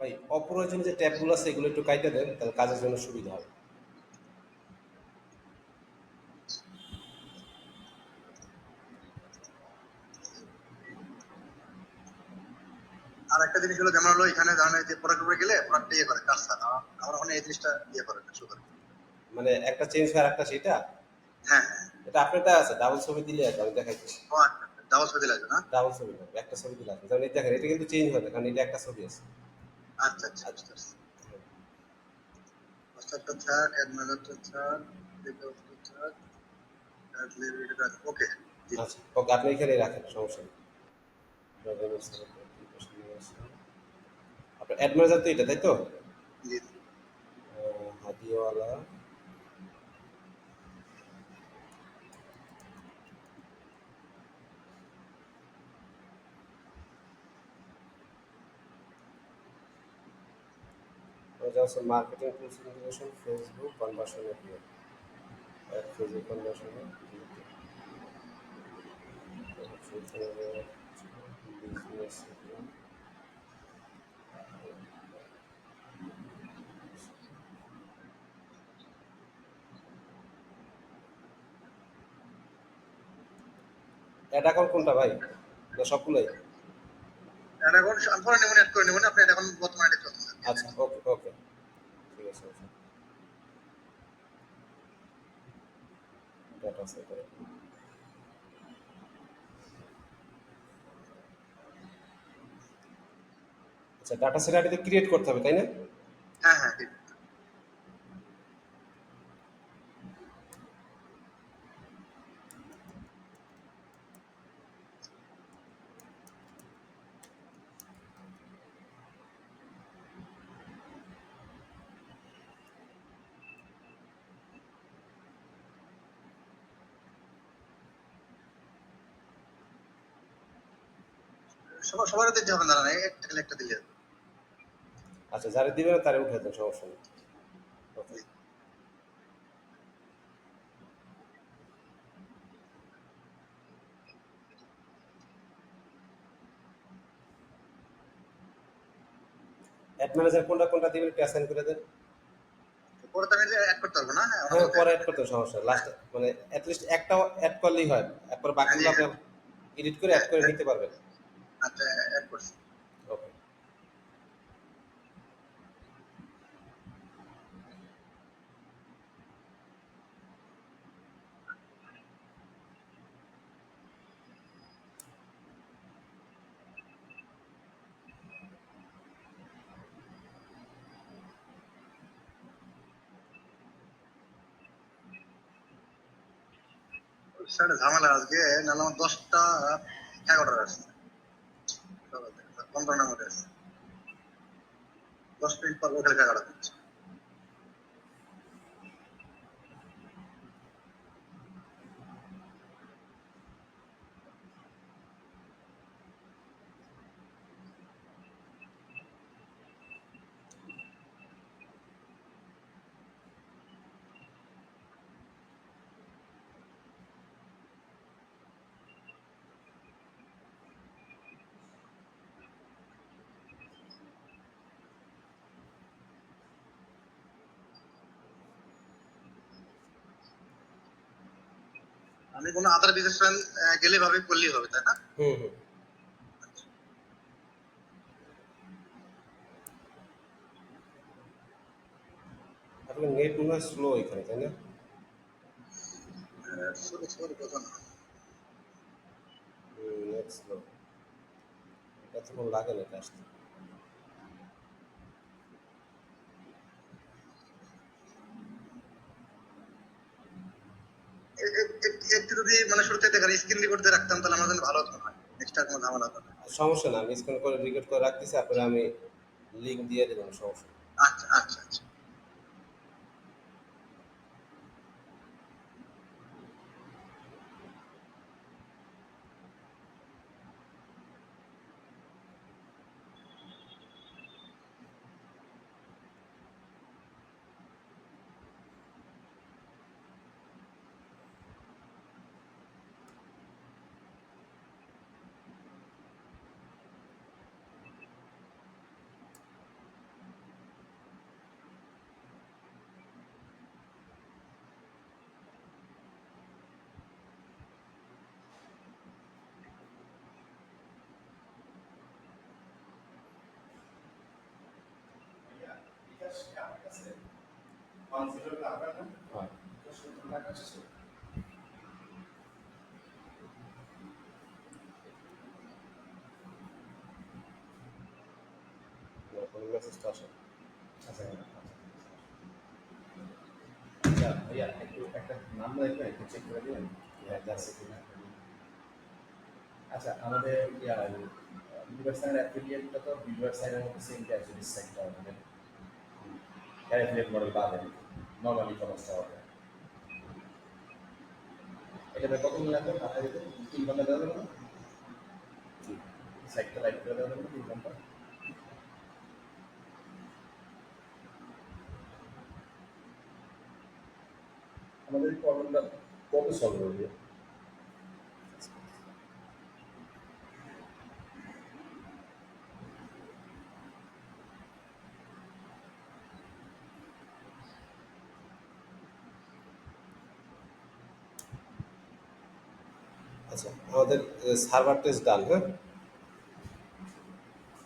ভাই অপ্রয়োজনীয় যে ট্যাবগুলো আছে এগুলো একটু কাইটে দেন, তাহলে কাজের জন্য সুবিধা হবে। আর একটা জিনিস হলো, যেমন হলো এখানে ধরেন এই যে প্রোডাক্ট উপরে গেলে প্রোডাক্ট ইয়ে করে কাজটা আমার ওখানে এই জিনিসটা ইয়ে করে না, শো করে। মানে একটা চেঞ্জ হয় একটা সেটা, হ্যাঁ হ্যাঁ। এটা আপনারটা আছে ডাবল ছবি দিলে আছে, আমি দেখাইতেছি। ও আচ্ছা, ডাবল ছবি লাগবে না? ডাবল ছবি হবে, একটা ছবি দিলে আছে, যেমন এই দেখেন এটা কিন্তু চেঞ্জ হবে না, কারণ এটা একটা ছবি আছে। আচ্ছা আচ্ছা, আচ্ছা। বুঝতে পারছি। হোয়াটসঅ্যাপটা থাক, অ্যাড ম্যানেজারটা থাক, লেকআউটটা থাক, অ্যাড লেবিলিটিটা ওকে। জি। আচ্ছা ওকে, আপনি এখানেই রাখেন, সমস্যা নেই। আপনার অ্যাড ম্যানেজার তো এটা, তাই তো? জি। হাদিওয়ালা। এটা হচ্ছে marketing tools integration, Facebook conversion API, Facebook conversion business. Ad account কোনটা ভাই, না সবগুলোই? অ্যাড অ্যাকাউন্ট আমি পরে নেব, অ্যাড করে নেব না, আপনি অ্যাড অ্যাকাউন্ট বর্তমানে এটা চলতেছে। আচ্ছা ওকে ওকে, ঠিক আছে। ডাটা সেট, আচ্ছা ডাটা সেট আইডিতে ক্রিয়েট করতে হবে তাই না? হ্যাঁ হ্যাঁ ঠিক। সবার দিতে হবে না, না একটা একটা দিলে হবে। আচ্ছা যারা দিবে না তারা উঠে দেন, সমস্যা নেই। ওকে। জি। অ্যাড ম্যানেজার কোনটা কোনটা দিবেন একটু অ্যাসাইন করে দেন। পরে তো আমি অ্যাড করতে পারবো না, হ্যাঁ হ্যাঁ ওনাকে পরে অ্যাড অ্যাড করতে হবে, সমস্যা লাস্ট মানে অ্যাটলিস্ট একটা অ্যাড করলেই হয়, এরপর হ্যাঁ জি বাকিগুলো আপনি হ্যাঁ। এডিট করে অ্যাড করে নিতে পারবেন। আচ্ছা অ্যাড করছি। ওকে। সেটা ঝামেলা আজকে, নাহলে আমার 10টা 11টা আসছে, 15 নম্বরে আছে, 10 মিনিট পর ওখানে 11টা দিচ্ছে। আমি কোনো আদার বিজনেসম্যান গেলে ভাবে করলেই হবে, তাই না? হুম হুম। আপনার নেট মনে হয় স্লো এখানে, তাই না? সরি সরি, কথা না। নেট স্লো, এতক্ষণ লাগে না এটা আসতে। একটু যদি মানে শুরুতে দেখার স্ক্রিন রেকর্ড দিয়ে রাখতাম তাহলে আমার জন্য ভালো হতো না, এক্সট্রা কোনো ঝামেলা হতো না। সমস্যা না, আমি স্ক্যান করে রেকর্ড করে রাখতেছি, আপনারা আমি লিঙ্ক দিয়ে দেবেন, সমস্যা নেই। আচ্ছা আচ্ছা আচ্ছা। হয় কোনো মেসেজটা আসে আচ্ছা আচ্ছা ভাইয়া একটু একটা নাম দেখবেন একটু চেক করে দিবেন যাচ্ছে কিনা আচ্ছা আমাদের বিভার সাইড অ্যাফিলিয়েটটা তো বিভার সাইডের মধ্যে সেম অ্যাকচুয়ালি সাইটটা আমাদের অ্যাফিলিয়েট মডেল পাবেন নর্মালি খরচটা হবে এটাতে কত লাগবে মাথা দিতে 3 ঘন্টা দেওয়া যাবে না সাইটটা লাইট করে দেওয়া যাবে না 3 ঘন্টা আমাদের এই প্রবলেমটা কবে সলভ হবে আচ্ছা আমাদের সার্ভার টেস্ট ডান হ্যাঁ